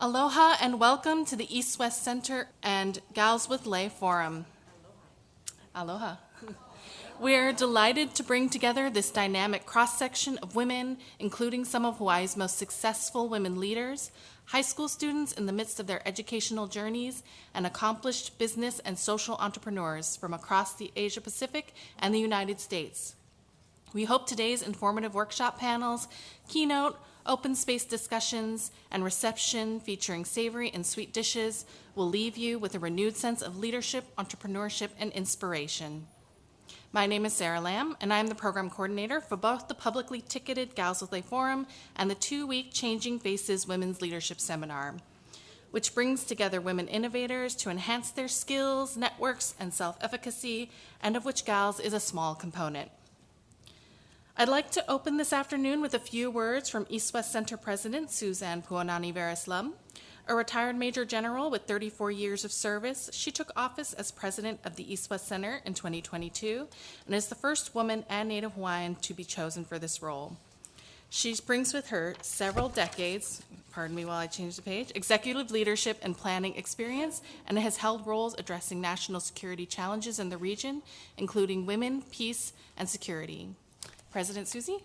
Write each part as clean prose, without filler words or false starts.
Aloha and welcome to the East-West Center and Gals with Lay Forum. Aloha. We're delighted to bring together this dynamic cross-section of women, including some of Hawaii's most successful women leaders, high school students in the midst of their educational journeys, and accomplished business and social entrepreneurs from across the Asia Pacific and the United States. We hope today's informative workshop panels, keynote, open space discussions, and reception featuring savory and sweet dishes will leave you with a renewed sense of leadership, entrepreneurship, and inspiration. My name is Sarah Lamb, and I am the program coordinator for both the publicly ticketed Gals with Lay Forum and the 2-week Changing Faces Women's Leadership Seminar, which brings together women innovators to enhance their skills, networks, and self-efficacy, and of which Gals is a small component. I'd like to open this afternoon with a few words from East-West Center President Suzanne Puanani Vereslum. A retired Major General with 34 years of service, she took office as president of the East-West Center in 2022 and is the first woman and Native Hawaiian to be chosen for this role. She brings with her several decades, pardon me while I change the page, executive leadership and planning experience, and has held roles addressing national security challenges in the region, including women, peace, and security. President Susie?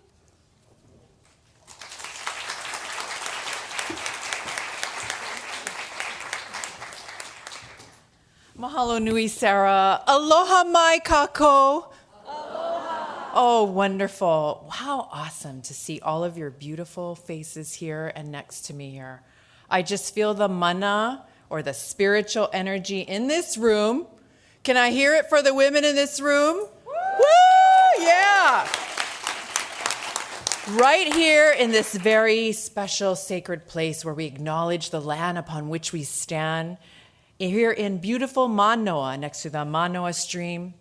Mahalo nui, Sarah. Aloha mai kako. Aloha. Oh, wonderful. How awesome to see all of your beautiful faces here and next to me here. I just feel the mana or the spiritual energy in this room. Can I hear it for the women in this room? Woo! Yeah. Right here in this very special sacred place where we acknowledge the land upon which we stand, here in beautiful Manoa, next to the Manoa Stream,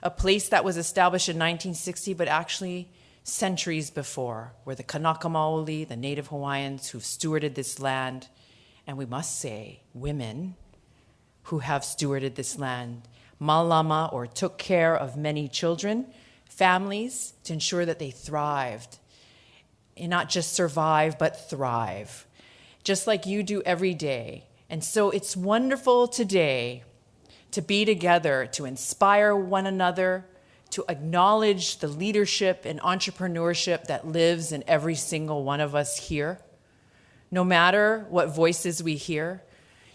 a place that was established in 1960, but actually centuries before, where the Kanaka Maoli, the Native Hawaiians who've stewarded this land, and we must say, women who have stewarded this land, malama, or took care of many children, families, to ensure that they thrived. And not just survive, but thrive, just like you do every day. And so it's wonderful today to be together, to inspire one another, to acknowledge the leadership and entrepreneurship that lives in every single one of us here. No matter what voices we hear,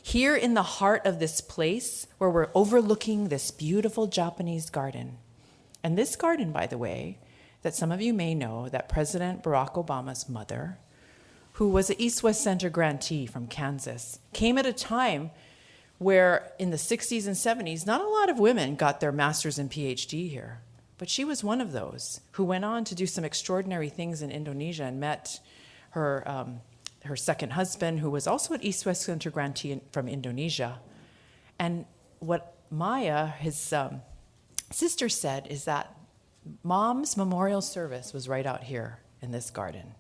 here in the heart of this place where we're overlooking this beautiful Japanese garden. And this garden, by the way, that some of you may know that President Barack Obama's mother, who was an East-West Center grantee from Kansas, came at a time where in the 60s and 70s, not a lot of women got their master's and PhD here. But she was one of those who went on to do some extraordinary things in Indonesia and met her second husband, who was also an East-West Center grantee from Indonesia. And what Maya, his sister, said is that Mom's memorial service was right out here in this garden.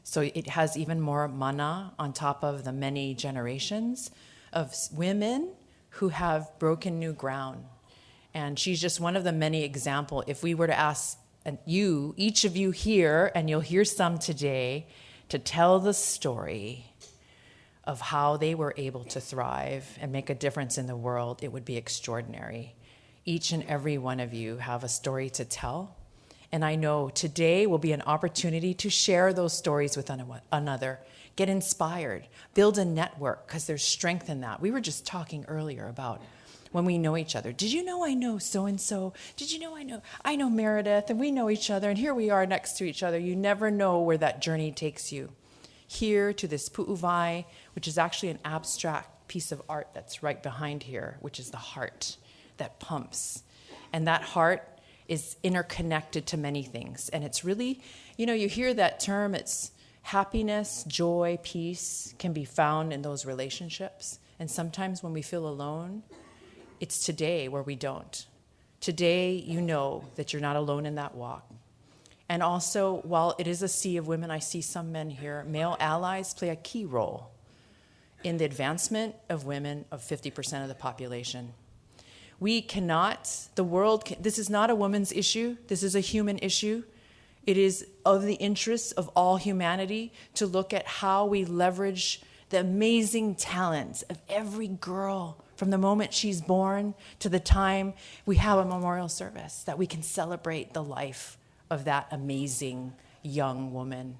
So it has even more mana on top of the many generations of women who have broken new ground. And she's just one of the many examples. If we were to ask you, each of you here, and you'll hear some today, to tell the story of how they were able to thrive and make a difference in the world, it would be extraordinary. Each and every one of you have a story to tell. And I know today will be an opportunity to share those stories with another, get inspired, build a network, because there's strength in that. We were just talking earlier about when we know each other. Did you know I know so-and-so? Did you know I know Meredith, and we know each other, and here we are next to each other. You never know where that journey takes you. Here to this pu'uvai, which is actually an abstract piece of art that's right behind here, which is the heart that pumps. And that heart is interconnected to many things. And it's really, you hear that term, it's happiness, joy, peace can be found in those relationships. And sometimes when we feel alone, it's today where we don't. Today, you know that you're not alone in that walk. And also, while it is a sea of women, I see some men here, male allies play a key role in the advancement of women of 50% of the population. We cannot, this is not a woman's issue, this is a human issue. It is of the interests of all humanity to look at how we leverage the amazing talents of every girl from the moment she's born to the time we have a memorial service, that we can celebrate the life of that amazing young woman.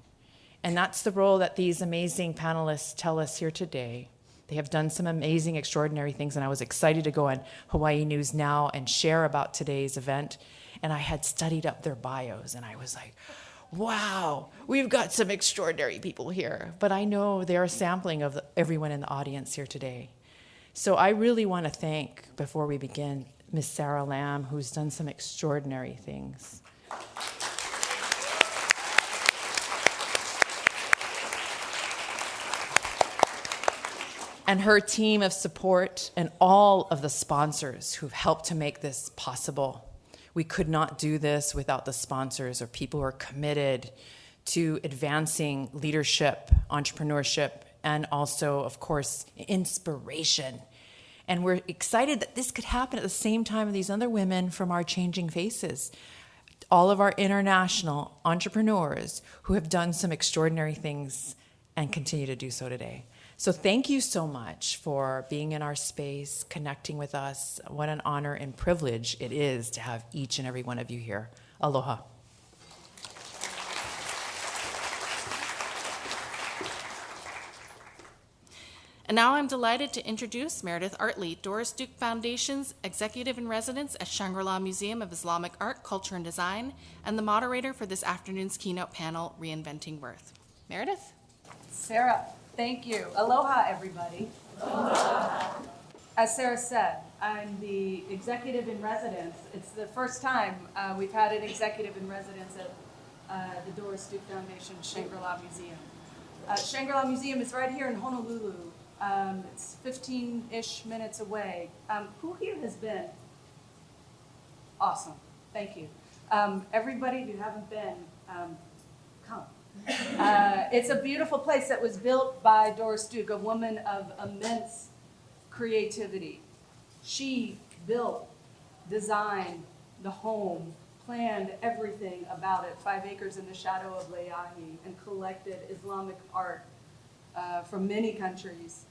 And that's the role that these amazing panelists tell us here today. They have done some amazing, extraordinary things, and I was excited to go on Hawaii News Now and share about today's event. And I had studied up their bios, and I was like, wow, we've got some extraordinary people here. But I know they're a sampling of everyone in the audience here today. So I really want to thank, before we begin, Miss Sarah Lamb, who's done some extraordinary things. And her team of support and all of the sponsors who've helped to make this possible. We could not do this without the sponsors or people who are committed to advancing leadership, entrepreneurship, and also, of course, inspiration. And we're excited that this could happen at the same time as these other women from our Changing Faces. All of our international entrepreneurs who have done some extraordinary things and continue to do so today. So thank you so much for being in our space, connecting with us. What an honor and privilege it is to have each and every one of you here. Aloha. And now I'm delighted to introduce Meredith Artley, Doris Duke Foundation's Executive in Residence at Shangri Museum of Islamic Art, Culture, and Design, and the moderator for this afternoon's keynote panel, Reinventing Birth. Meredith? Sarah, thank you. Aloha, everybody. Aloha. As Sarah said, I'm the executive in residence. It's the first time we've had an executive in residence at the Doris Duke Foundation Shangri-La Museum. Shangri-La Museum is right here in Honolulu. It's 15-ish minutes away. Who here has been? Awesome. Thank you. Everybody who haven't been, come. It's a beautiful place that was built by Doris Duke, a woman of immense creativity. She built, designed the home, planned everything about it, 5 acres in the shadow of Leahi, and collected Islamic art from many countries.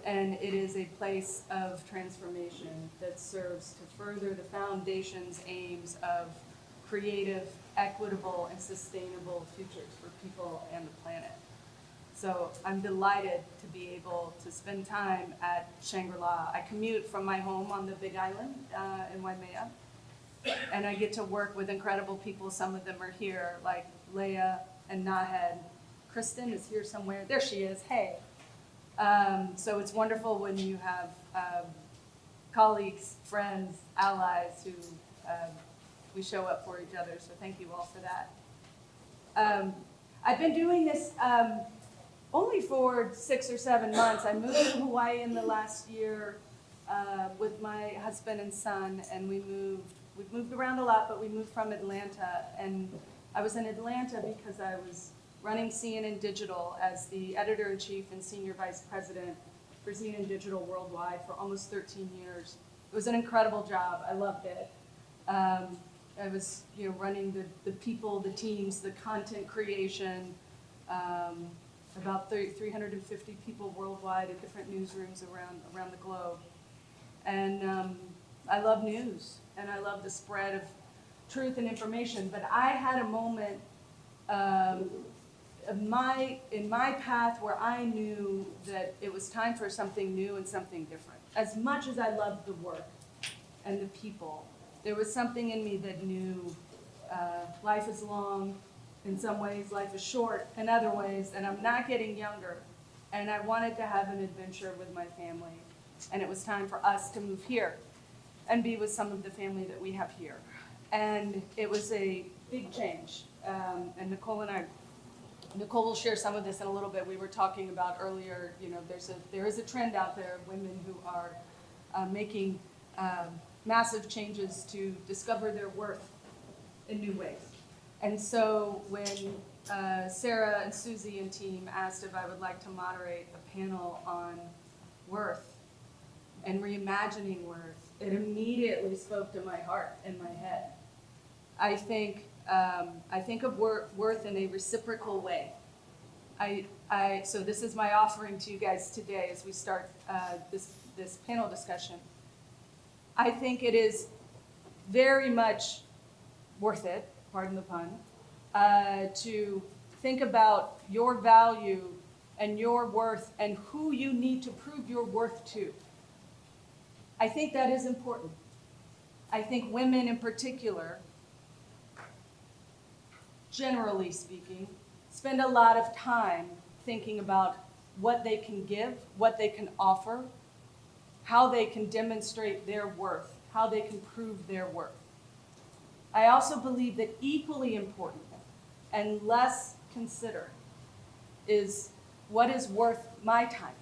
And it is a place of transformation that serves to further the foundation's aims of creative, equitable, and sustainable futures for people and the planet. So I'm delighted to be able to spend time at Shangri-La. I commute from my home on the Big Island in Waimea, and I get to work with incredible people. Some of them are here, like Leah and Nahed. Kristen is here somewhere. There she is. Hey. So it's wonderful when you have colleagues, friends, allies who we show up for each other. So thank you all for that. I've been doing this only for 6 or 7 months. I moved to Hawaii in the last year with my husband and son, and we've moved around a lot, but we moved from Atlanta. And I was in Atlanta because I was running CNN Digital as the editor-in-chief and senior vice president for CNN Digital worldwide for almost 13 years. It was an incredible job. I loved it. I was, running the people, the teams, the content creation, about 350 people worldwide at different newsrooms around the globe. And I love news, and I love the spread of truth and information. But I had a moment in my path where I knew that it was time for something new and something different. As much as I loved the work and the people, there was something in me that knew life is long. In some ways, life is short. In other ways, and I'm not getting younger. And I wanted to have an adventure with my family. And it was time for us to move here and be with some of the family that we have here. And it was a big change. And Nicole will share some of this in a little bit. We were talking about earlier, there is a trend out there of women who are making massive changes to discover their worth in new ways. And so when Sarah and Susie and team asked if I would like to moderate a panel on worth and reimagining worth, it immediately spoke to my heart and my head. I think of worth in a reciprocal way. So this is my offering to you guys today as we start this panel discussion. I think it is very much worth it, pardon the pun, to think about your value and your worth and who you need to prove your worth to. I think that is important. I think women in particular, generally speaking, spend a lot of time thinking about what they can give, what they can offer, how they can demonstrate their worth, how they can prove their worth. I also believe that equally important and less considered is what is worth my time.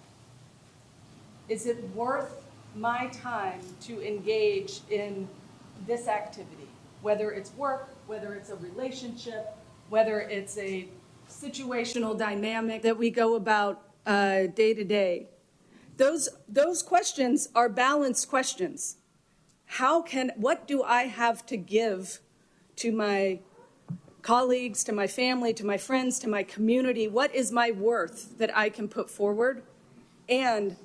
Is it worth my time to engage in this activity, whether it's work, whether it's a relationship, whether it's a situational dynamic that we go about day to day? Those questions are balanced questions. What do I have to give to my colleagues, to my family, to my friends, to my community? What is my worth that I can put forward? And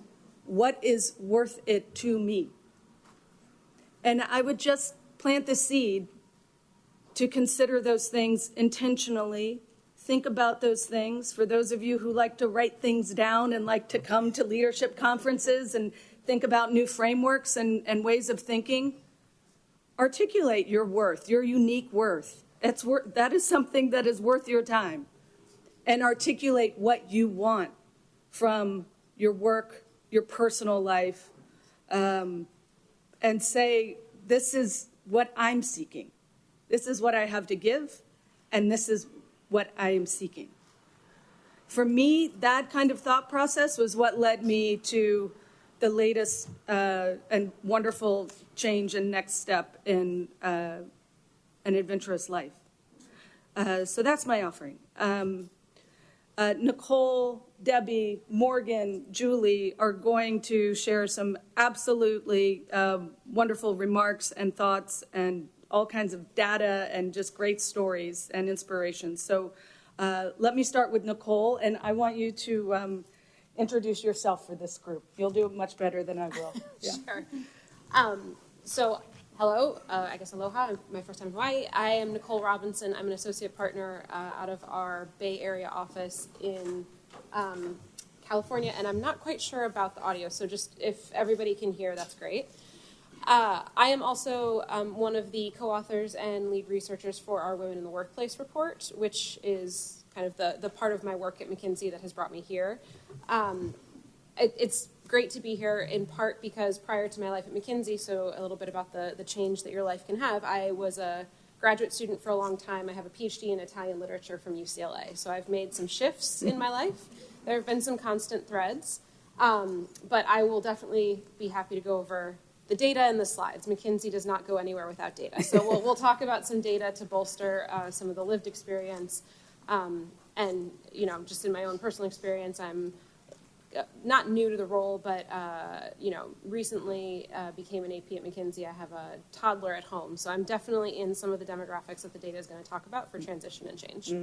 what is worth it to me? And I would just plant the seed to consider those things intentionally. Think about those things. For those of you who like to write things down and like to come to leadership conferences and think about new frameworks and ways of thinking, articulate your worth, your unique worth. That is something that is worth your time. And articulate what you want from your work, your personal life, and say, this is what I'm seeking. This is what I have to give, and this is what I am seeking. For me, that kind of thought process was what led me to the latest and wonderful change and next step in an adventurous life. So that's my offering. Nicole, Debi, Morgan, Julie are going to share some absolutely wonderful remarks and thoughts and all kinds of data and just great stories and inspirations. So let me start with Nicole, and I want you to introduce yourself for this group. You'll do it much better than I will. Yeah. Sure. So hello, I guess aloha, my first time in Hawaii. I am Nicole Robinson. I'm an associate partner out of our Bay Area office in California, and I'm not quite sure about the audio, so just if everybody can hear, that's great. I am also one of the co-authors and lead researchers for our Women in the Workplace report, which is kind of the part of my work at McKinsey that has brought me here. It's great to be here in part because prior to my life at McKinsey, so a little bit about the change that your life can have, I was a graduate student for a long time. I have a PhD in Italian literature from UCLA, so I've made some shifts in my life. There have been some constant threads, but I will definitely be happy to go over the data and the slides. McKinsey does not go anywhere without data. So we'll talk about some data to bolster some of the lived experience. And, just in my own personal experience, I'm not new to the role, but, recently became an AP at McKinsey. I have a toddler at home. So I'm definitely in some of the demographics that the data is going to talk about for transition and change.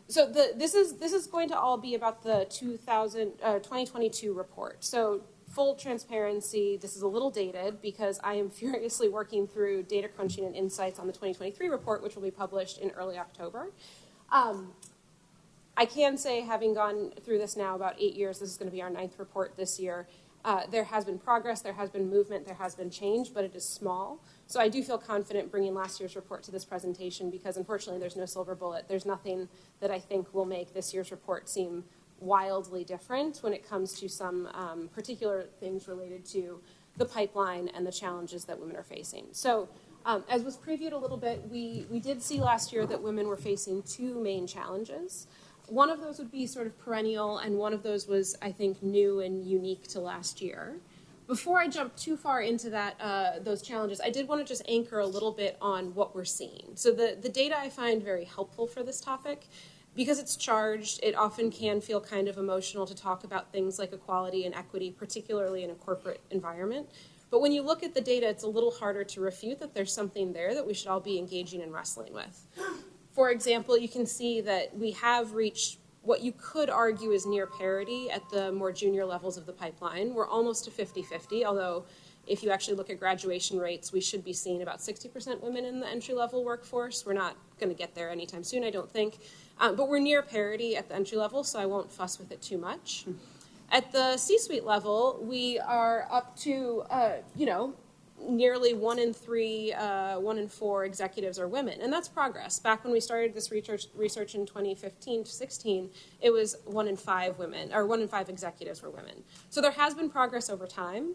So this is going to all be about the 2022 report. So full transparency, this is a little dated because I am furiously working through data crunching and insights on the 2023 report, which will be published in early October. I can say, having gone through this now about 8 years, this is going to be our 9th report this year, there has been progress, there has been movement, there has been change, but it is small. So I do feel confident bringing last year's report to this presentation because unfortunately there's no silver bullet. There's nothing that I think will make this year's report seem wildly different when it comes to some particular things related to the pipeline and the challenges that women are facing. So as was previewed a little bit, we did see last year that women were facing two main challenges. One of those would be sort of perennial, and one of those was, I think, new and unique to last year. Before I jump too far into those challenges, I did want to just anchor a little bit on what we're seeing. So the data I find very helpful for this topic. Because it's charged, it often can feel kind of emotional to talk about things like equality and equity, particularly in a corporate environment. But when you look at the data, it's a little harder to refute that there's something there that we should all be engaging and wrestling with. For example, you can see that we have reached what you could argue is near parity at the more junior levels of the pipeline. We're almost to 50-50, although if you actually look at graduation rates, we should be seeing about 60% women in the entry-level workforce. We're not going to get there anytime soon, I don't think. But we're near parity at the entry level, so I won't fuss with it too much. At the C-suite level, we are up to, nearly 1 in 3, 1 in 4 executives are women, and that's progress. Back when we started this research in 2015-16, it was 1 in 5 women, or 1 in 5 executives were women. So there has been progress over time.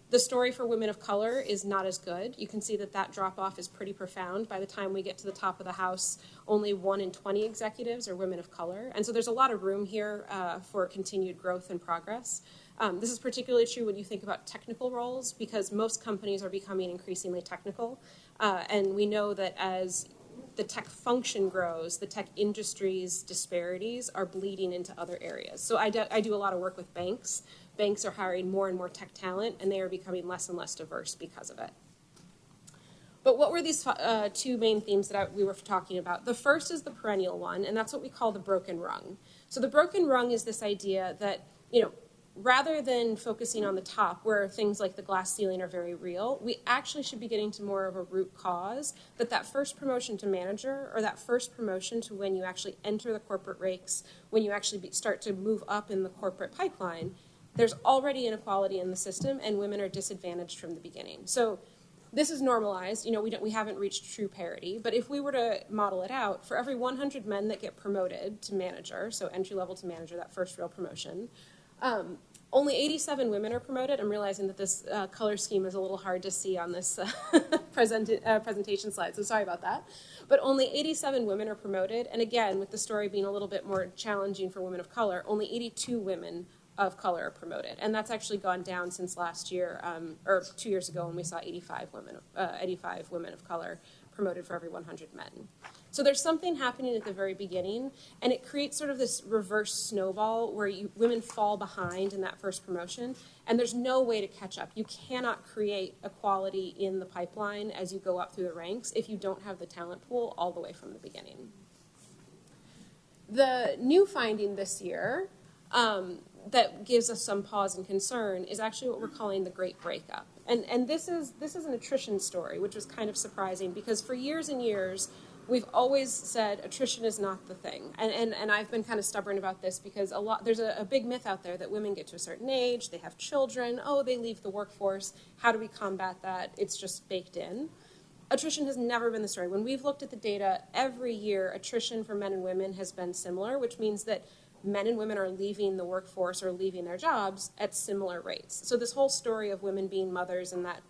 The story for women of color is not as good. You can see that drop-off is pretty profound. By the time we get to the top of the house, only 1 in 20 executives are women of color. And so there's a lot of room here for continued growth and progress. This is particularly true when you think about technical roles, because most companies are becoming increasingly technical. And we know that as the tech function grows, the tech industry's disparities are bleeding into other areas. So I do a lot of work with banks. Banks are hiring more and more tech talent, and they are becoming less and less diverse because of it. But what were these 2 main themes that we were talking about? The first is the perennial one, and that's what we call the broken rung. So the broken rung is this idea that, rather than focusing on the top where things like the glass ceiling are very real, we actually should be getting to more of a root cause, that first promotion to manager, or that first promotion to when you actually enter the corporate ranks, when you actually start to move up in the corporate pipeline, there's already inequality in the system, and women are disadvantaged from the beginning. So this is normalized. We haven't reached true parity, but if we were to model it out, for every 100 men that get promoted to manager, so entry level to manager, that first real promotion, only 87 women are promoted. I'm realizing that this color scheme is a little hard to see on this presentation slide, so sorry about that. But only 87 women are promoted, and again, with the story being a little bit more challenging for women of color, only 82 women of color are promoted, and that's actually gone down since last year, or 2 years ago, when we saw 85 women of color promoted for every 100 men. So there's something happening at the very beginning, and it creates sort of this reverse snowball where women fall behind in that first promotion, and there's no way to catch up. You cannot create equality in the pipeline as you go up through the ranks if you don't have the talent pool all the way from the beginning. The new finding this year that gives us some pause and concern is actually what we're calling the great breakup. And this is an attrition story, which was kind of surprising, because for years and years, we've always said attrition is not the thing. And I've been kind of stubborn about this, because there's a big myth out there that women get to a certain age, they have children, they leave the workforce. How do we combat that? It's just baked in. Attrition has never been the story. When we've looked at the data, every year attrition for men and women has been similar, which means that men and women are leaving the workforce or leaving their jobs at similar rates. So this whole story of women being mothers and that,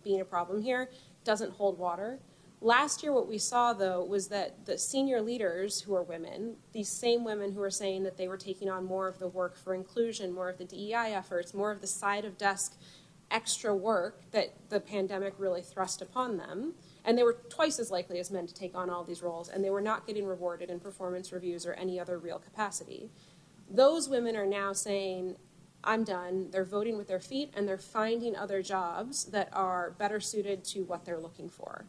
being a problem here doesn't hold water. Last year, what we saw, though, was that the senior leaders who are women, these same women who are saying that they were taking on more of the work for inclusion, more of the DEI efforts, more of the side of desk extra work that the pandemic really thrust upon them, and they were twice as likely as men to take on all these roles, and they were not getting rewarded in performance reviews or any other real capacity. Those women are now saying, I'm done. They're voting with their feet, and they're finding other jobs that are better suited to what they're looking for.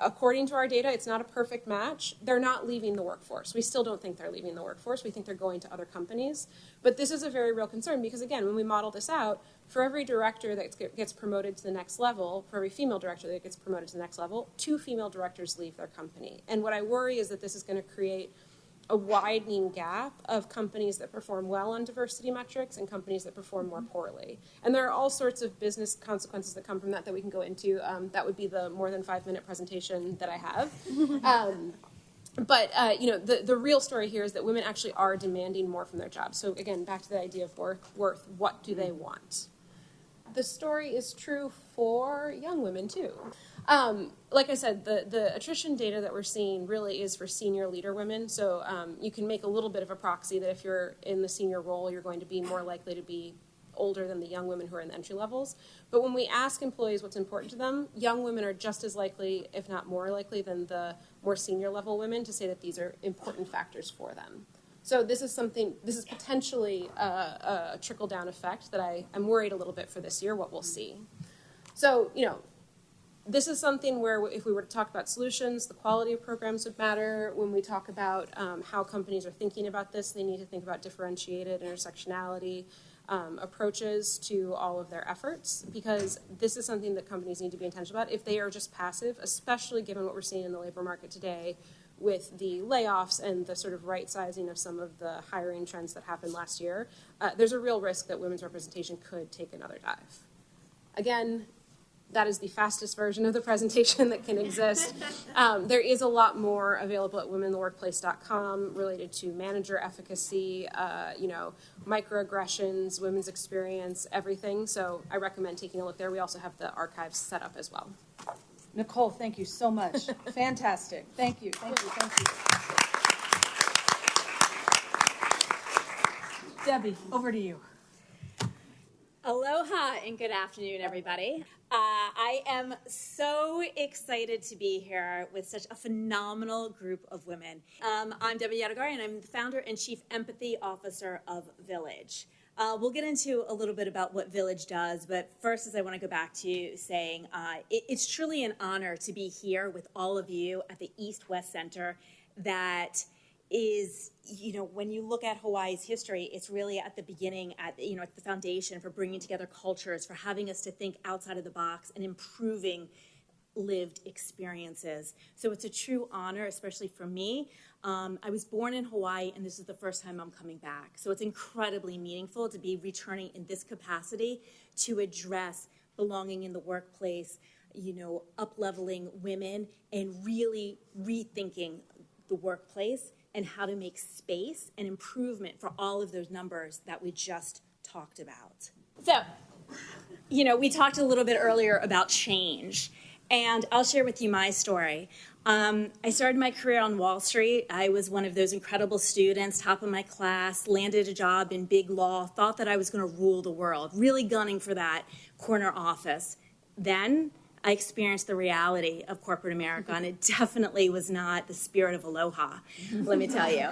According to our data, it's not a perfect match. They're not leaving the workforce. We still don't think they're leaving the workforce. We think they're going to other companies. But this is a very real concern, because, again, when we model this out, for every director that gets promoted to the next level, for every female director that gets promoted to the next level, 2 female directors leave their company. And what I worry is that this is going to create a widening gap of companies that perform well on diversity metrics and companies that perform more poorly. And there are all sorts of business consequences that come from that we can go into. That would be the more than 5-minute presentation that I have. But the real story here is that women actually are demanding more from their jobs. So again, back to the idea of worth, what do they want? The story is true for young women too. Like I said, the attrition data that we're seeing really is for senior leader women. So you can make a little bit of a proxy that if you're in the senior role, you're going to be more likely to be older than the young women who are in the entry levels. But when we ask employees what's important to them, young women are just as likely, if not more likely, than the more senior level women to say that these are important factors for them. So this is potentially a trickle-down effect that I'm worried a little bit for this year, what we'll see. So, This is something where if we were to talk about solutions, the quality of programs would matter. When we talk about how companies are thinking about this, they need to think about differentiated intersectionality approaches to all of their efforts, because this is something that companies need to be intentional about. If they are just passive, especially given what we're seeing in the labor market today with the layoffs and the sort of right sizing of some of the hiring trends that happened last year, there's a real risk that women's representation could take another dive. Again, that is the fastest version of the presentation that can exist. There is a lot more available at womenintheworkplace.com related to manager efficacy, microaggressions, women's experience, everything. So I recommend taking a look there. We also have the archives set up as well. Nicole, thank you so much. Fantastic. Thank you. Thank you. Thank you. Debi, over to you. Aloha and good afternoon, everybody. I am so excited to be here with such a phenomenal group of women. I'm Debi Yadegari, and I'm the founder and chief empathy officer of Villyge. We'll get into a little bit about what Villyge does, but first, I want to go back to saying it's truly an honor to be here with all of you at the East-West Center that is, when you look at Hawaii's history, it's really at the beginning, at the foundation for bringing together cultures, for having us to think outside of the box and improving lived experiences. So it's a true honor, especially for me. I was born in Hawaii, and this is the first time I'm coming back. So it's incredibly meaningful to be returning in this capacity to address belonging in the workplace, up-leveling women, and really rethinking the workplace and how to make space and improvement for all of those numbers that we just talked about. So, we talked a little bit earlier about change, and I'll share with you my story. I started my career on Wall Street. I was one of those incredible students, top of my class, landed a job in big law, thought that I was going to rule the world, really gunning for that corner office. Then I experienced the reality of corporate America, and it definitely was not the spirit of aloha, let me tell you.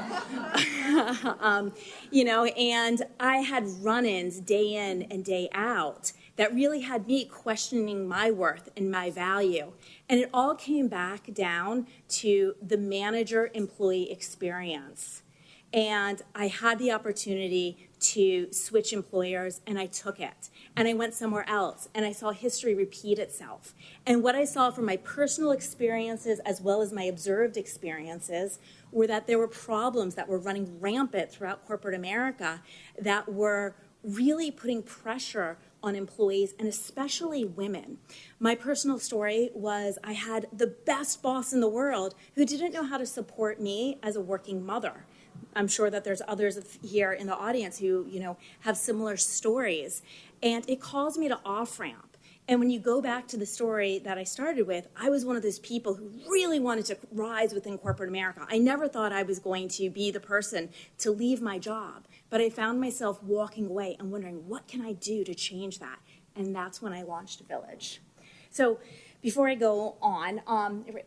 And I had run-ins day in and day out that really had me questioning my worth and my value. And it all came back down to the manager-employee experience. And I had the opportunity to switch employers, and I took it. And I went somewhere else, and I saw history repeat itself. And what I saw from my personal experiences as well as my observed experiences were that there were problems that were running rampant throughout corporate America that were really putting pressure on employees, and especially women. My personal story was I had the best boss in the world who didn't know how to support me as a working mother. I'm sure that there's others here in the audience who, have similar stories. And it caused me to off-ramp. And when you go back to the story that I started with, I was one of those people who really wanted to rise within corporate America. I never thought I was going to be the person to leave my job. But I found myself walking away and wondering, what can I do to change that? And that's when I launched Villyge. So before I go on,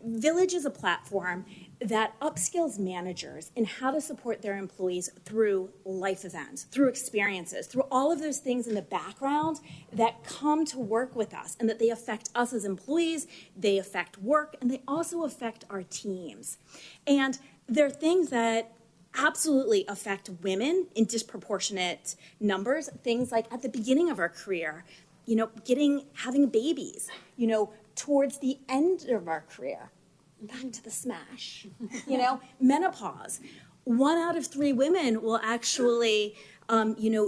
Villyge is a platform that upskills managers in how to support their employees through life events, through experiences, through all of those things in the background that come to work with us and that they affect us as employees, they affect work, and they also affect our teams. And there are things that absolutely affect women in disproportionate numbers, things like at the beginning of our career, having babies, towards the end of our career, back to the smash, menopause. 1 out of 3 women will actually,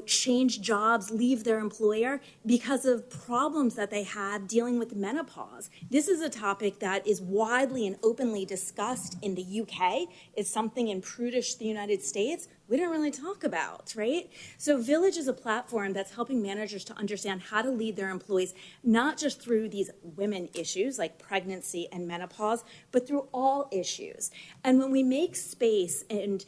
change jobs, leave their employer because of problems that they have dealing with menopause. This is a topic that is widely and openly discussed in the UK. It's something in prudish the United States we don't really talk about, right? So Villyge is a platform that's helping managers to understand how to lead their employees, not just through these women issues like pregnancy and menopause, but through all issues. And when we make space and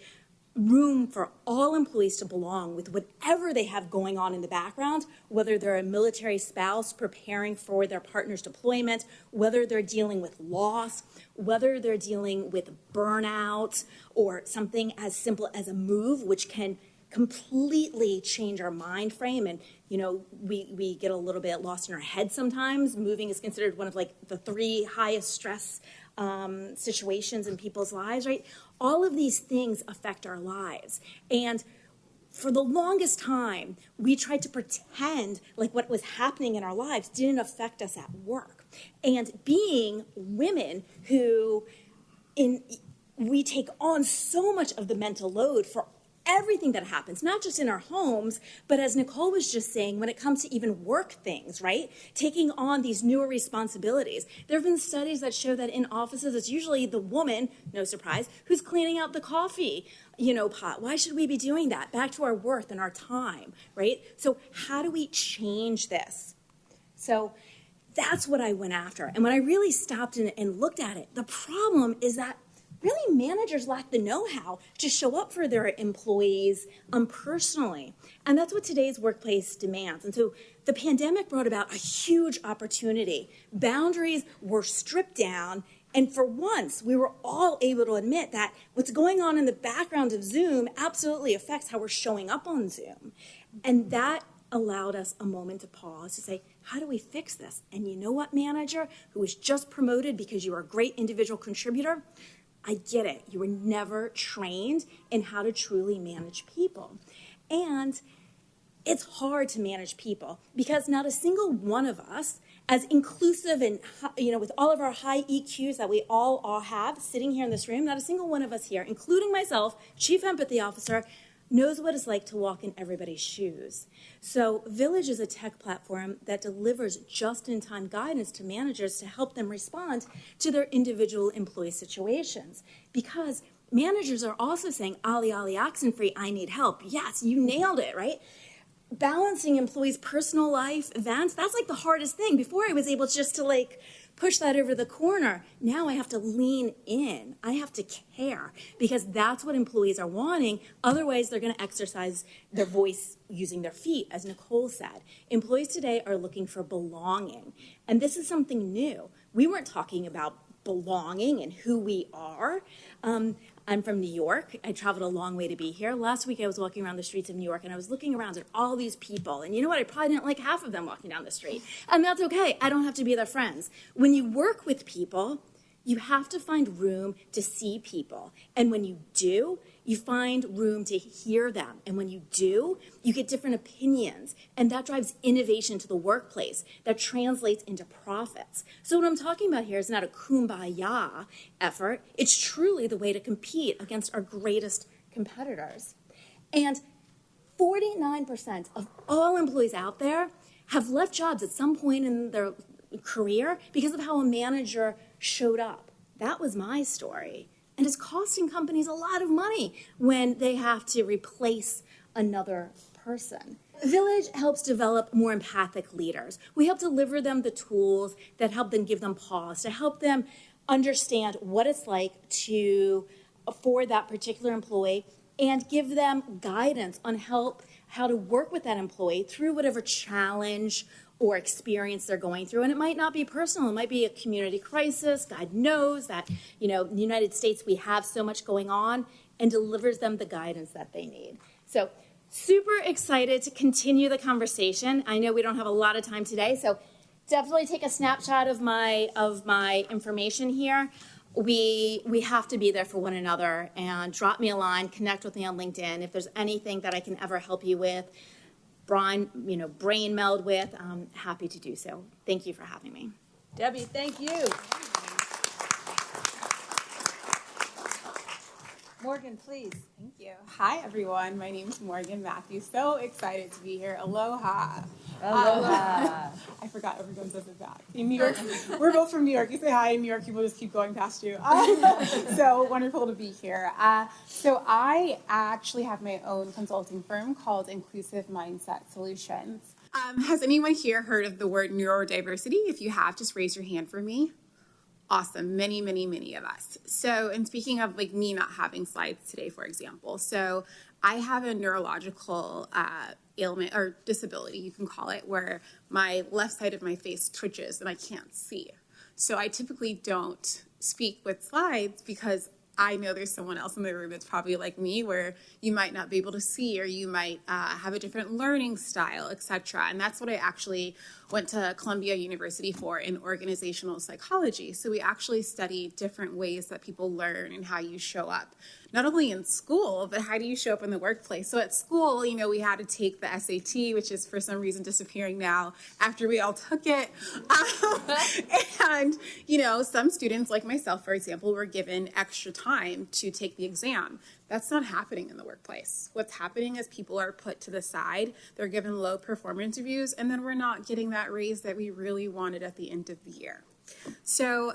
room for all employees to belong with whatever they have going on in the background, whether they're a military spouse preparing for their partner's deployment, whether they're dealing with loss, whether they're dealing with burnout or something as simple as a move, which can completely change our mind frame. And, we get a little bit lost in our head sometimes. Moving is considered one of like the 3 highest stress situations in people's lives, right? All of these things affect our lives. And for the longest time, we tried to pretend like what was happening in our lives didn't affect us at work. And being women who we take on so much of the mental load for everything that happens, not just in our homes, but as Nicole was just saying, when it comes to even work things, right? Taking on these newer responsibilities. There have been studies that show that in offices, it's usually the woman, no surprise, who's cleaning out the coffee, pot. Why should we be doing that? Back to our worth and our time, right? So how do we change this? So that's what I went after. And when I really stopped and looked at it, the problem is that really managers lack the know-how to show up for their employees personally. And that's what today's workplace demands. And so the pandemic brought about a huge opportunity. Boundaries were stripped down. And for once, we were all able to admit that what's going on in the background of Zoom absolutely affects how we're showing up on Zoom. And that allowed us a moment to pause to say, how do we fix this? And you know what, manager who was just promoted because you were a great individual contributor? I get it. You were never trained in how to truly manage people. And it's hard to manage people because not a single one of us, as inclusive and, with all of our high EQs that we all have sitting here in this room, not a single one of us here, including myself, Chief Empathy Officer, knows what it's like to walk in everybody's shoes. So Villyge is a tech platform that delivers just-in-time guidance to managers to help them respond to their individual employee situations. Because managers are also saying, "Ali, Ali, Oxenfree, I need help." Yes, you nailed it, right? Balancing employees' personal life events, that's like the hardest thing. Before I was able just to push that over the corner. Now I have to lean in. I have to care because that's what employees are wanting. Otherwise, they're going to exercise their voice using their feet, as Nicole said. Employees today are looking for belonging. And this is something new. We weren't talking about belonging and who we are. I'm from New York. I traveled a long way to be here. Last week I was walking around the streets of New York and I was looking around at all these people. And you know what? I probably didn't like half of them walking down the street. And that's okay. I don't have to be their friends. When you work with people, you have to find room to see people. And when you do, you find room to hear them. And when you do, you get different opinions. And that drives innovation to the workplace that translates into profits. So what I'm talking about here is not a kumbaya effort. It's truly the way to compete against our greatest competitors. And 49% of all employees out there have left jobs at some point in their career because of how a manager showed up. That was my story. And it's costing companies a lot of money when they have to replace another person. Villyge helps develop more empathic leaders. We help deliver them the tools that help them give them pause, to help them understand what it's like to for that particular employee and give them guidance on how to work with that employee through whatever challenge or experience they're going through. And it might not be personal. It might be a community crisis. God knows that, in the United States, we have so much going on, and delivers them the guidance that they need. So super excited to continue the conversation. I know we don't have a lot of time today, so definitely take a snapshot of my information here. We have to be there for one another, and drop me a line, connect with me on LinkedIn. If there's anything that I can ever help you with, brain meld with, I'm happy to do so. Thank you for having me. Debbie, thank you. Morgan, please. Thank you. Hi, everyone. My name is Morgan Matthews. So excited to be here. Aloha. Aloha. I forgot everyone says it back. In New York, we're both from New York. You say hi in New York, people just keep going past you. So wonderful to be here. So I actually have my own consulting firm called Inclusive Mindset Solutions. Has anyone here heard of the word neurodiversity? If you have, just raise your hand for me. Awesome. Many, many, many of us. So, and speaking of me not having slides today, for example, so I have a neurological ailment or disability, you can call it, where my left side of my face twitches and I can't see. So I typically don't speak with slides because I know there's someone else in the room that's probably like me, where you might not be able to see, or you might have a different learning style, etc. And that's what I actually went to Columbia University for, in organizational psychology. So we actually study different ways that people learn and how you show up, not only in school, but how do you show up in the workplace. So at school, you know, we had to take the SAT, which is for some reason disappearing now after we all took it. And, you know, some students like myself, for example, were given extra time to take the exam. That's not happening in the workplace. What's happening is people are put to the side, they're given low performance reviews, and then we're not getting that raise that we really wanted at the end of the year. So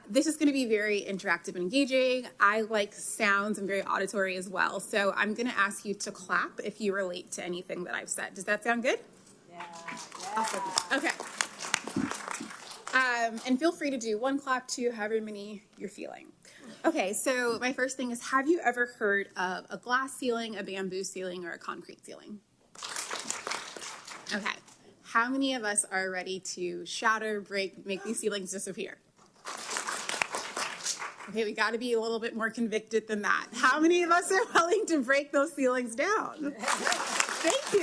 this is going to be very interactive and engaging. I like sounds. I'm very auditory as well. So I'm going to ask you to clap if you relate to anything that I've said. Does that sound good? Yeah. Awesome. Okay. And feel free to do 1 clap, 2, however many you're feeling. Okay, so my first thing is, have you ever heard of a glass ceiling, a bamboo ceiling, or a concrete ceiling? Okay. How many of us are ready to shatter, break, make these ceilings disappear? Okay, we got to be a little bit more convicted than that. How many of us are willing to break those ceilings down? Thank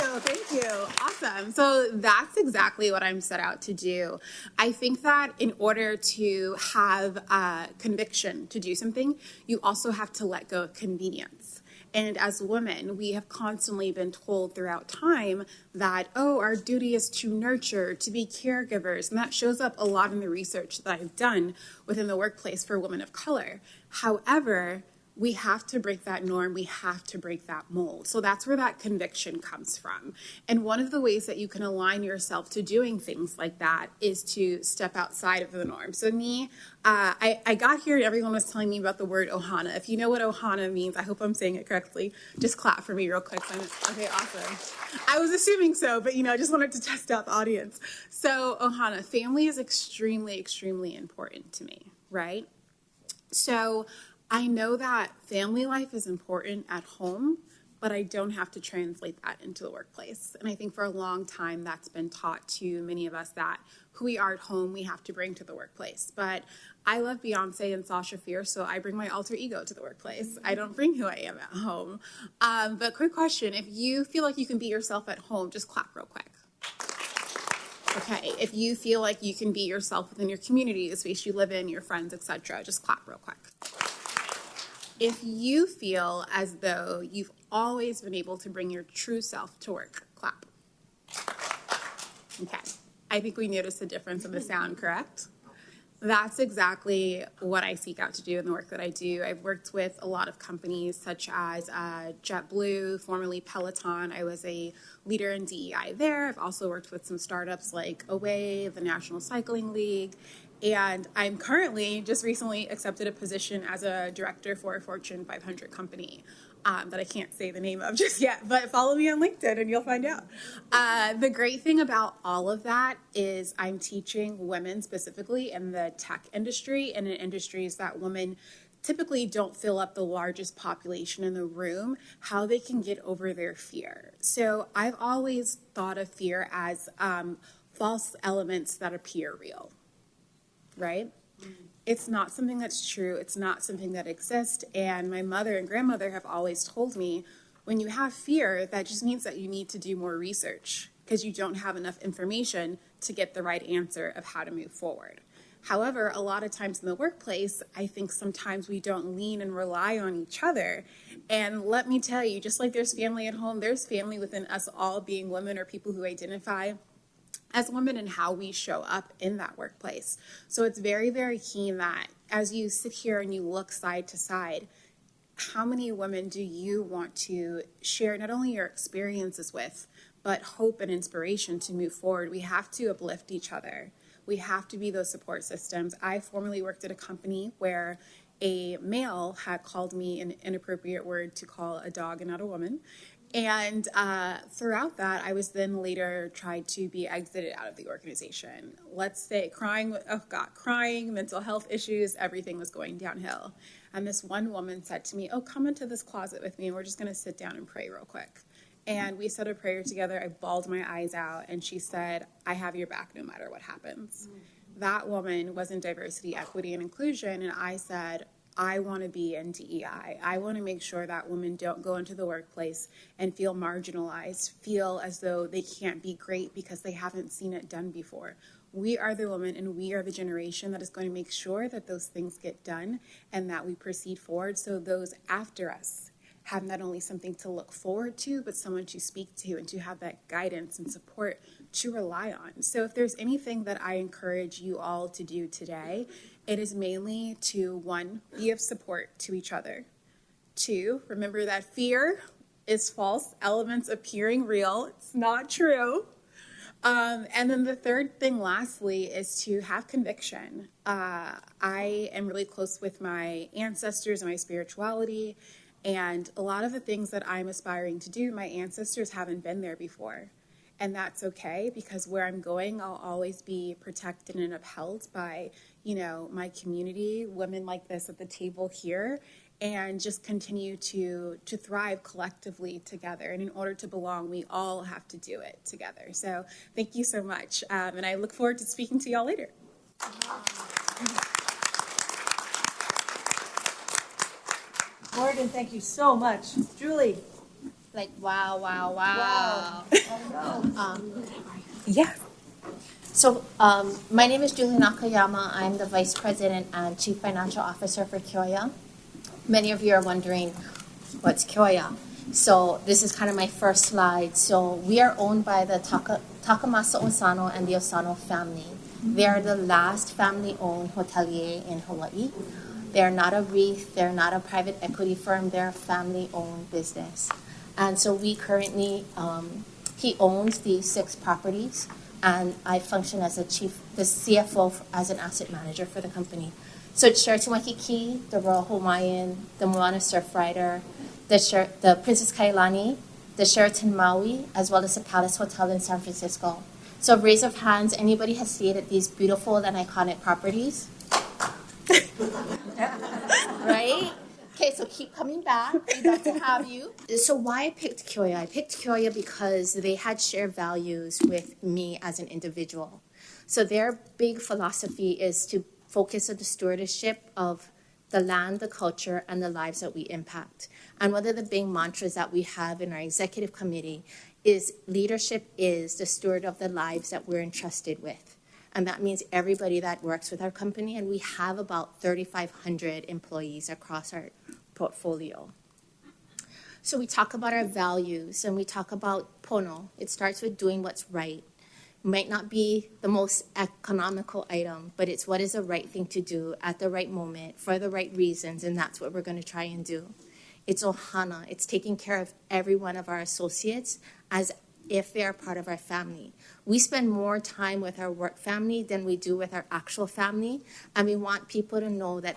you. Awesome. So that's exactly what I'm set out to do. I think that in order to have conviction to do something, you also have to let go of convenience. And as women, we have constantly been told throughout time that, oh, our duty is to nurture, to be caregivers. And that shows up a lot in the research that I've done within the workplace for women of color. However, we have to break that norm. We have to break that mold. So that's where that conviction comes from. And one of the ways that you can align yourself to doing things like that is to step outside of the norm. So me, I got here and everyone was telling me about the word ohana. If you know what ohana means, I hope I'm saying it correctly. Just clap for me real quick. Okay, awesome. I was assuming so, but I just wanted to test out the audience. So ohana, family is extremely, extremely important to me, right? So I know that family life is important at home, but I don't have to translate that into the workplace. And I think for a long time that's been taught to many of us, that who we are at home, we have to bring to the workplace. But I love Beyonce and Sasha Fierce, so I bring my alter ego to the workplace. I don't bring who I am at home. But quick question, if you feel like you can be yourself at home, just clap real quick. Okay, if you feel like you can be yourself within your community, the space you live in, your friends, etc., just clap real quick. If you feel as though you've always been able to bring your true self to work, clap. Okay, I think we noticed the difference in the sound, correct? That's exactly what I seek out to do in the work that I do. I've worked with a lot of companies such as JetBlue, formerly Peloton. I was a leader in DEI there. I've also worked with some startups like Away, the National Cycling League. And I'm currently, just recently accepted a position as a director for a Fortune 500 company that I can't say the name of just yet, but follow me on LinkedIn and you'll find out. The great thing about all of that is I'm teaching women specifically in the tech industry and in industries that women typically don't fill up the largest population in the room, how they can get over their fear. So I've always thought of fear as false elements that appear real. Right? It's not something that's true. It's not something that exists. And my mother and grandmother have always told me, when you have fear, that just means that you need to do more research because you don't have enough information to get the right answer of how to move forward. However, a lot of times in the workplace, I think sometimes we don't lean and rely on each other. And let me tell you, just like there's family at home, there's family within us all being women or people who identify as women and how we show up in that workplace. So it's very, very key that as you sit here and you look side to side, how many women do you want to share not only your experiences with, but hope and inspiration to move forward? We have to uplift each other. We have to be those support systems. I formerly worked at a company where a male had called me an inappropriate word to call a dog and not a woman. And throughout that, I was then later tried to be exited out of the organization. Let's say crying, mental health issues, everything was going downhill. And this one woman said to me, oh, come into this closet with me and we're just going to sit down and pray real quick. And we said a prayer together. I bawled my eyes out and she said, I have your back no matter what happens. That woman was in diversity, equity, and inclusion. And I said, I want to be in DEI. I want to make sure that women don't go into the workplace and feel marginalized, feel as though they can't be great because they haven't seen it done before. We are the women and we are the generation that is going to make sure that those things get done and that we proceed forward so those after us have not only something to look forward to, but someone to speak to and to have that guidance and support to rely on. So if there's anything that I encourage you all to do today, it is mainly to, 1, be of support to each other. 2, remember that fear is false elements appearing real. It's not true. And then the third thing, lastly, is to have conviction. I am really close with my ancestors and my spirituality, and a lot of the things that I'm aspiring to do, my ancestors haven't been there before. And that's okay, because where I'm going, I'll always be protected and upheld by, my community, women like this at the table here, and just continue to thrive collectively together. And in order to belong, we all have to do it together. So thank you so much. And I look forward to speaking to y'all later. Morgan, thank you so much. Julie. Wow. Yeah. So my name is Julie Nakayama. I'm the Vice President and Chief Financial Officer for Kyo-Ya. Many of you are wondering, what's Kyo-Ya? So this is kind of my first slide. So we are owned by the Takamasa Osano and the Osano family. They are the last family-owned hotelier in Hawaii. They're not a REIT. They're not a private equity firm. They're a family-owned business. And so we currently, he owns these 6 properties, and I function as the CFO as an asset manager for the company. So it's Sheraton Waikiki, the Royal Hawaiian, the Moana Surfrider, the Princess Kailani, the Sheraton Maui, as well as the Palace Hotel in San Francisco. So raise of hands, anybody has stayed at these beautiful and iconic properties? Right? Okay, so keep coming back. We'd love to have you. So why I picked Kyo-Ya? I picked Kyo-Ya because they had shared values with me as an individual. So their big philosophy is to focus on the stewardship of the land, the culture, and the lives that we impact. And one of the big mantras that we have in our executive committee is leadership is the steward of the lives that we're entrusted with. And that means everybody that works with our company, and we have about 3,500 employees across our portfolio. So we talk about our values, and we talk about pono. It starts with doing what's right. It might not be the most economical item, but it's what is the right thing to do at the right moment for the right reasons, and that's what we're going to try and do. It's ohana. It's taking care of every one of our associates as if they are part of our family. We spend more time with our work family than we do with our actual family, and we want people to know that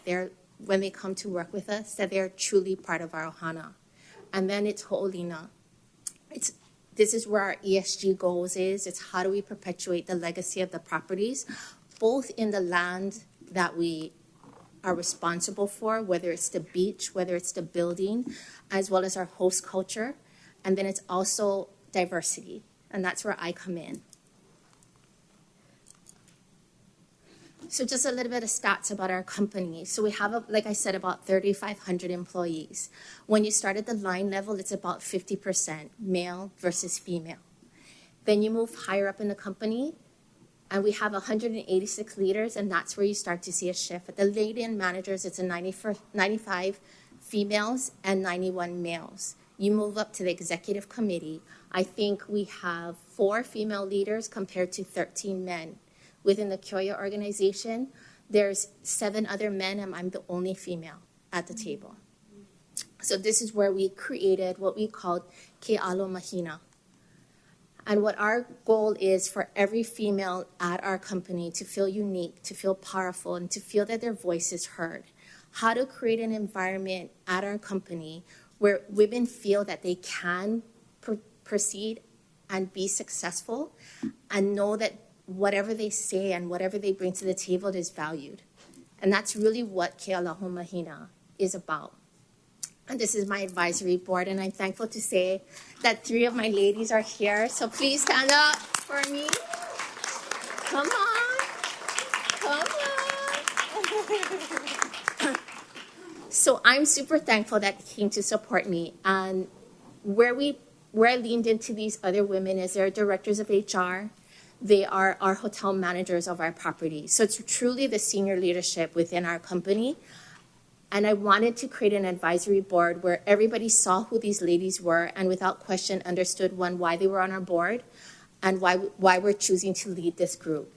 when they come to work with us, that they're truly part of our ohana. And then it's ho'olina. This is where our ESG goals is. It's how do we perpetuate the legacy of the properties, both in the land that we are responsible for, whether it's the beach, whether it's the building, as well as our host culture. And then it's also diversity, and that's where I come in. So just a little bit of stats about our company. So we have, like I said, about 3,500 employees. When you start at the line level, it's about 50% male versus female. Then you move higher up in the company, and we have 186 leaders, and that's where you start to see a shift. At the lady-in managers, it's 95 females and 91 males. You move up to the executive committee. I think we have 4 female leaders compared to 13 men. Within the Kyo-Ya organization, there's 7 other men, and I'm the only female at the table. So this is where we created what we called Ke'alo Mahina. And what our goal is for every female at our company to feel unique, to feel powerful, and to feel that their voice is heard. How to create an environment at our company where women feel that they can proceed and be successful and know that whatever they say and whatever they bring to the table is valued. And that's really what Ke'alo Mahina is about. And this is my advisory board, and I'm thankful to say that 3 of my ladies are here. So please stand up for me. Come on. Come on. So I'm super thankful that they came to support me. And where I leaned into these other women is they're directors of HR. They are our hotel managers of our property. So it's truly the senior leadership within our company. And I wanted to create an advisory board where everybody saw who these ladies were and without question understood, one, why they were on our board and why we're choosing to lead this group.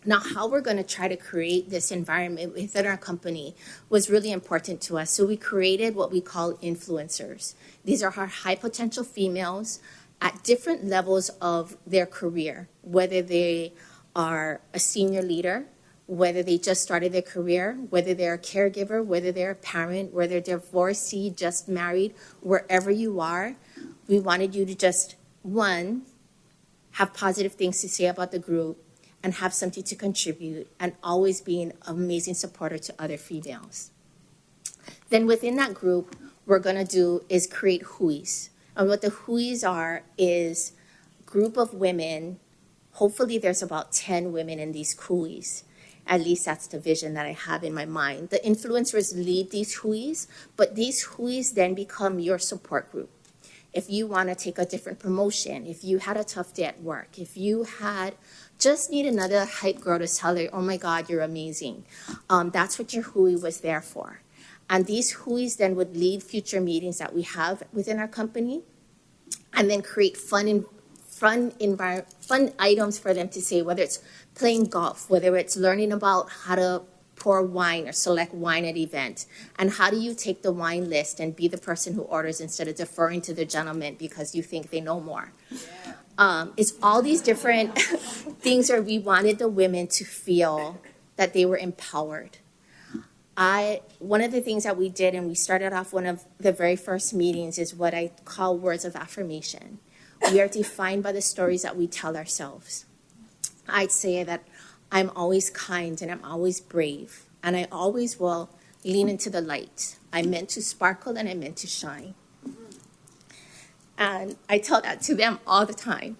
Now, how we're going to try to create this environment within our company was really important to us. So we created what we call influencers. These are our high potential females at different levels of their career, whether they are a senior leader, whether they just started their career, whether they're a caregiver, whether they're a parent, whether they're divorcee, just married, wherever you are, we wanted you to just, one, have positive things to say about the group and have something to contribute and always be an amazing supporter to other females. Then within that group, what we're gonna do is create huis. And what the huis are is a group of women, hopefully there's about 10 women in these huis. At least that's the vision that I have in my mind. The influencers lead these huis, but these huis then become your support group. If you want to take a different promotion, if you had a tough day at work, if you just need another hype girl to tell you, oh my God, you're amazing. That's what your hui was there for. And these huis then would lead future meetings that we have within our company and then create fun items for them to say, whether it's playing golf, whether it's learning about how to pour wine or select wine at event, and how do you take the wine list and be the person who orders instead of deferring to the gentleman because you think they know more. Yeah. It's all these different things where we wanted the women to feel that they were empowered. One of the things that we did, and we started off one of the very first meetings, is what I call words of affirmation. We are defined by the stories that we tell ourselves. I'd say that I'm always kind and I'm always brave and I always will lean into the light. I'm meant to sparkle and I'm meant to shine. And I tell that to them all the time.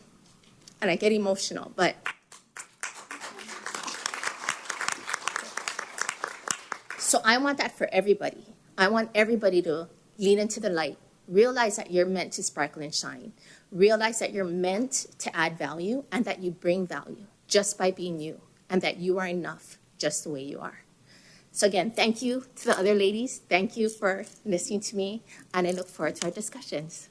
And I get emotional, but so I want that for everybody. I want everybody to lean into the light, realize that you're meant to sparkle and shine, realize that you're meant to add value and that you bring value just by being you, and that you are enough just the way you are. So again, thank you to the other ladies. Thank you for listening to me, and I look forward to our discussions.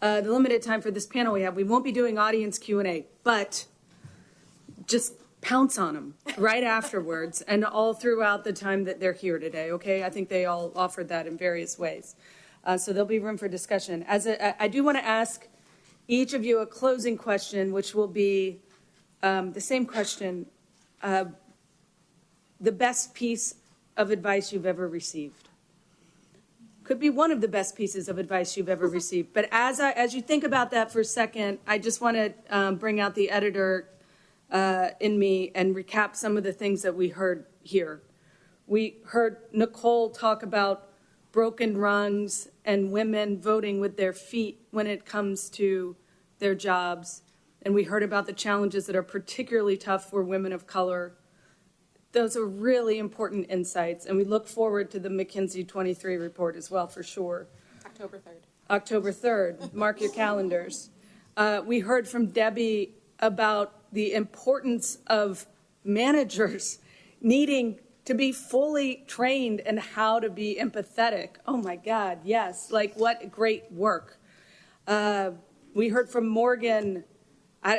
The limited time for this panel we won't be doing audience Q&A, but just pounce on them right afterwards and all throughout the time that they're here today, okay? I think they all offered that in various ways. So there'll be room for discussion. I do want to ask each of you a closing question, which will be the same question. The best piece of advice you've ever received. Could be one of the best pieces of advice you've ever received. But as you think about that for a second, I just want to bring out the editor in me and recap some of the things that we heard here. We heard Nicole talk about broken rungs and women voting with their feet when it comes to their jobs. And we heard about the challenges that are particularly tough for women of color. Those are really important insights. And we look forward to the McKinsey 23 report as well, for sure. October 3rd. October 3rd. Mark your calendars. We heard from Debi about the importance of managers needing to be fully trained in how to be empathetic. Oh my God, yes, like what great work. We heard from Morgan,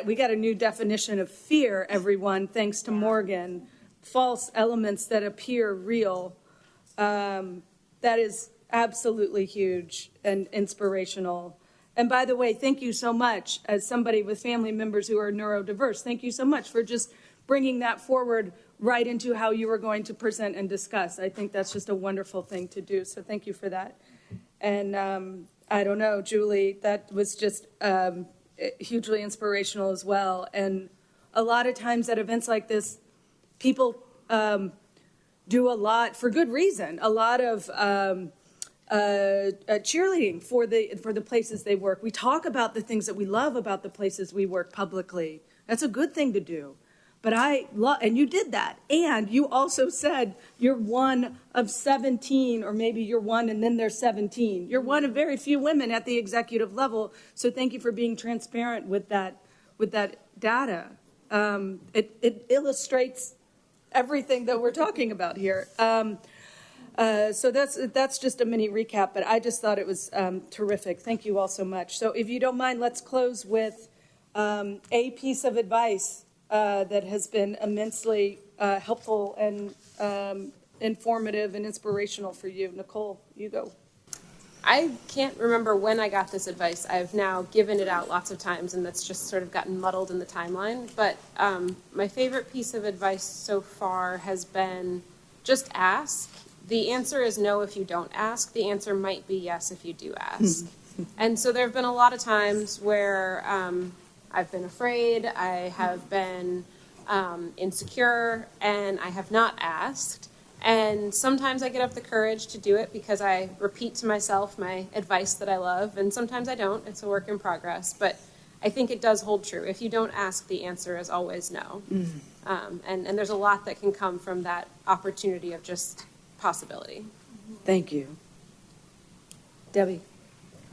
we got a new definition of fear, everyone, thanks to Morgan. False elements that appear real. That is absolutely huge and inspirational. And by the way, thank you so much, as somebody with family members who are neurodiverse, thank you so much for just bringing that forward right into how you were going to present and discuss. I think that's just a wonderful thing to do, so thank you for that. And I don't know, Julie, that was just hugely inspirational as well. And a lot of times at events like this, people do a lot, for good reason, a lot of cheerleading for the places they work. We talk about the things that we love about the places we work publicly, That's a good thing to do. But and you did that. And you also said you're one of 17, or maybe you're one and then there's 17. You're one of very few women at the executive level. So thank you for being transparent with that data. It illustrates everything that we're talking about here. So that's just a mini recap, but I just thought it was terrific. Thank you all so much. So if you don't mind, let's close with a piece of advice that has been immensely helpful and informative and inspirational for you. Nicole, you go. I can't remember when I got this advice. I've now given it out lots of times, and that's just sort of gotten muddled in the timeline. But my favorite piece of advice so far has been just ask. The answer is no if you don't ask. The answer might be yes if you do ask. And so there have been a lot of times where I've been afraid, I have been insecure, and I have not asked. And sometimes I get up the courage to do it because I repeat to myself my advice that I love, and sometimes I don't. It's a work in progress, but I think it does hold true. If you don't ask, the answer is always no. And there's a lot that can come from that opportunity of just possibility. Thank you. Debbie.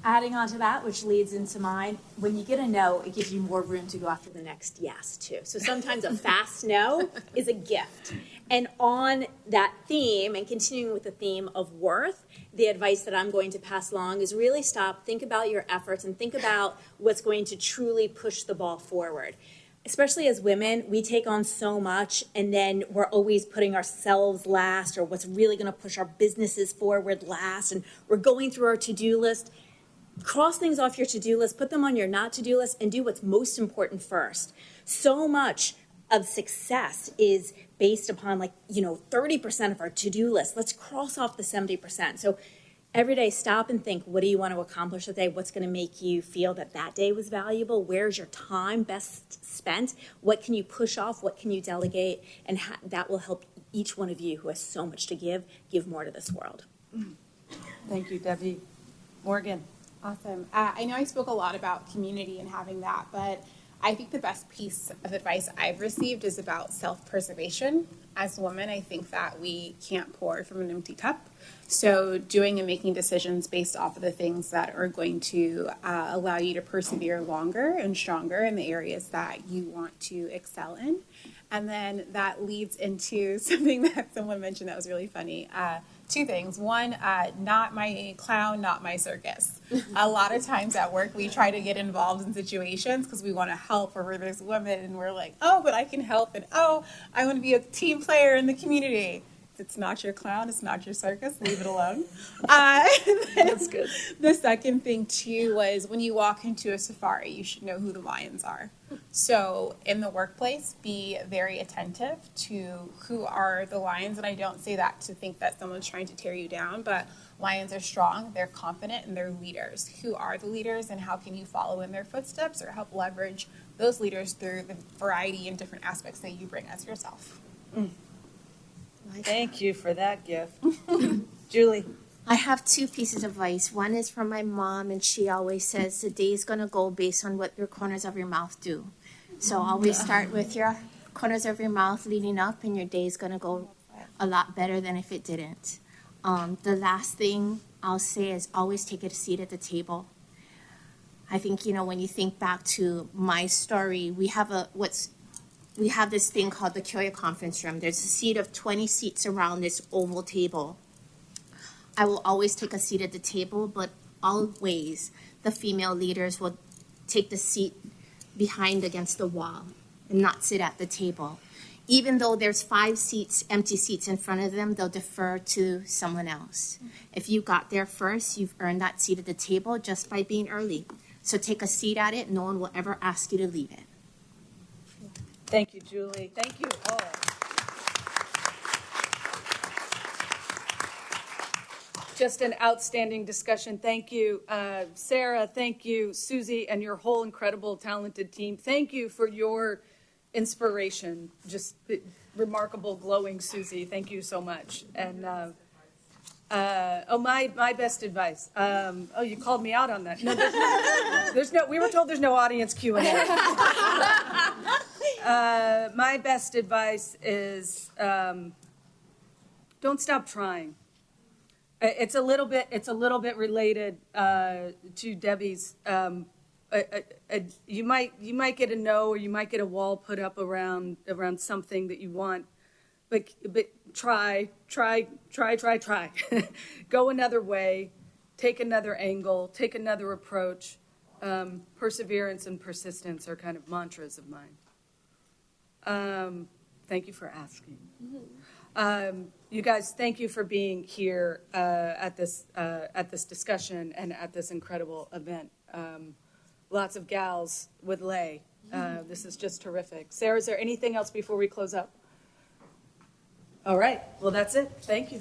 Adding on to that, which leads into mine, when you get a no, it gives you more room to go after the next yes, too. So sometimes a fast no is a gift. And on that theme, and continuing with the theme of worth, the advice that I'm going to pass along is really stop, think about your efforts, and think about what's going to truly push the ball forward. Especially as women, we take on so much, and then we're always putting ourselves last, or what's really going to push our businesses forward last, and we're going through our to-do list. Cross things off your to-do list, put them on your not to-do list, and do what's most important first. So much of success is based upon 30% of our to-do list. Let's cross off the 70%. So every day, stop and think, what do you want to accomplish today? What's going to make you feel that day was valuable? Where's your time best spent? What can you push off? What can you delegate? And that will help each one of you who has so much to give more to this world. Thank you, Debbie. Morgan. Awesome. I know I spoke a lot about community and having that, but I think the best piece of advice I've received is about self-preservation. As women, I think that we can't pour from an empty cup. So doing and making decisions based off of the things that are going to allow you to persevere longer and stronger in the areas that you want to excel in. And then that leads into something that someone mentioned that was really funny. Two things. One, not my clown, not my circus. A lot of times at work, we try to get involved in situations because we want to help, or where there's women and we're like, oh, but I can help, and oh, I want to be a team player in the community. It's not your clown, it's not your circus, leave it alone. That's good. The second thing, too, was when you walk into a safari, you should know who the lions are. So in the workplace, be very attentive to who are the lions. And I don't say that to think that someone's trying to tear you down, but lions are strong, they're confident, and they're leaders. Who are the leaders, and how can you follow in their footsteps or help leverage those leaders through the variety and different aspects that you bring as yourself? Thank you for that gift. Julie. I have two pieces of advice. One is from my mom, and she always says the day's going to go based on what your corners of your mouth do. So always start with your corners of your mouth leading up, and your day's going to go a lot better than if it didn't. The last thing I'll say is always take a seat at the table. I think, when you think back to my story, we have this thing called the Kyo-Ya conference room. There's a seat of 20 seats around this oval table. I will always take a seat at the table, but always the female leaders will take the seat behind against the wall and not sit at the table. Even though there's 5 seats, empty seats in front of them, they'll defer to someone else. If you got there first, you've earned that seat at the table just by being early. So take a seat at it. No one will ever ask you to leave it. Thank you, Julie. Thank you all. Just an outstanding discussion. Thank you, Sarah. Thank you, Susie, and your whole incredible, talented team. Thank you for your inspiration. Just remarkable, glowing Susie. Thank you so much. And My best advice. Oh, you called me out on that. No, there's no. We were told there's no audience Q&A. My best advice is don't stop trying. It's a little bit related to Debi's. You might get a no, or you might get a wall put up around something that you want, but try. Go another way, take another angle, take another approach. Perseverance and persistence are kind of mantras of mine. Thank you for asking. You guys, thank you for being here at this discussion and at this incredible event. Lots of gals with lay. This is just terrific. Sarah, is there anything else before we close up? All right. Well, that's it. Thank you.